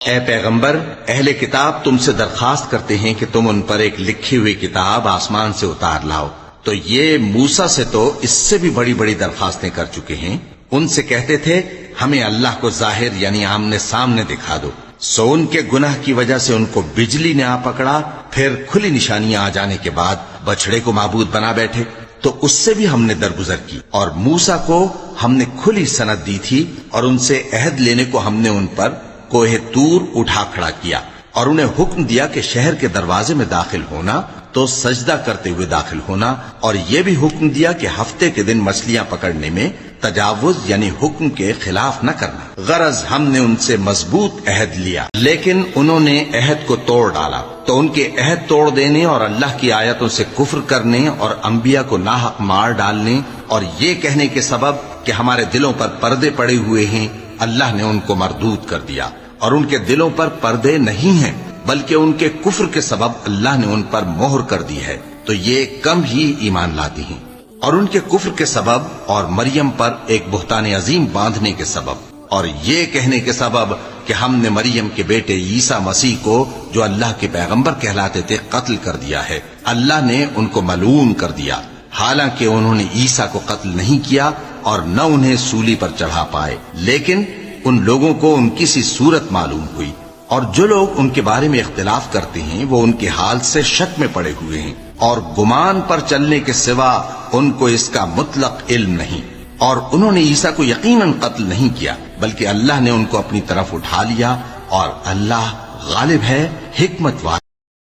اے پیغمبر، اہل کتاب تم سے درخواست کرتے ہیں کہ تم ان پر ایک لکھی ہوئی کتاب آسمان سے اتار لاؤ، تو یہ موسیٰ سے تو اس سے بھی بڑی بڑی درخواستیں کر چکے ہیں۔ ان سے کہتے تھے ہمیں اللہ کو ظاہر یعنی آمنے سامنے دکھا دو، سو ان کے گناہ کی وجہ سے ان کو بجلی نے آ پکڑا، پھر کھلی نشانیاں آ جانے کے بعد بچڑے کو معبود بنا بیٹھے، تو اس سے بھی ہم نے درگزر کی۔ اور موسیٰ کو ہم نے کھلی سند دی تھی، اور ان سے عہد لینے کو ہم نے ان پر کوہ طور اٹھا کھڑا کیا، اور انہیں حکم دیا کہ شہر کے دروازے میں داخل ہونا تو سجدہ کرتے ہوئے داخل ہونا، اور یہ بھی حکم دیا کہ ہفتے کے دن مچھلیاں پکڑنے میں تجاوز یعنی حکم کے خلاف نہ کرنا۔ غرض ہم نے ان سے مضبوط عہد لیا، لیکن انہوں نے عہد کو توڑ ڈالا، تو ان کے عہد توڑ دینے اور اللہ کی آیتوں سے کفر کرنے اور انبیاء کو ناحق مار ڈالنے اور یہ کہنے کے سبب کہ ہمارے دلوں پر پردے پڑے ہوئے ہیں، اللہ نے ان کو مردود کر دیا۔ اور ان کے دلوں پر پردے نہیں ہیں، بلکہ ان کے کفر کے سبب اللہ نے ان پر مہر کر دی ہے، تو یہ کم ہی ایمان لاتی ہیں۔ اور ان کے کفر کے سبب اور مریم پر ایک بہتان عظیم باندھنے کے سبب اور یہ کہنے کے سبب کہ ہم نے مریم کے بیٹے عیسیٰ مسیح کو جو اللہ کے پیغمبر کہلاتے تھے قتل کر دیا ہے، اللہ نے ان کو ملعون کر دیا، حالانکہ انہوں نے عیسیٰ کو قتل نہیں کیا اور نہ انہیں سولی پر چڑھا پائے، لیکن ان لوگوں کو ان کی سی صورت معلوم ہوئی، اور جو لوگ ان کے بارے میں اختلاف کرتے ہیں وہ ان کے حال سے شک میں پڑے ہوئے ہیں، اور گمان پر چلنے کے سوا ان کو اس کا مطلق علم نہیں، اور انہوں نے عیسیٰ کو یقیناً قتل نہیں کیا، بلکہ اللہ نے ان کو اپنی طرف اٹھا لیا، اور اللہ غالب ہے، حکمت والا۔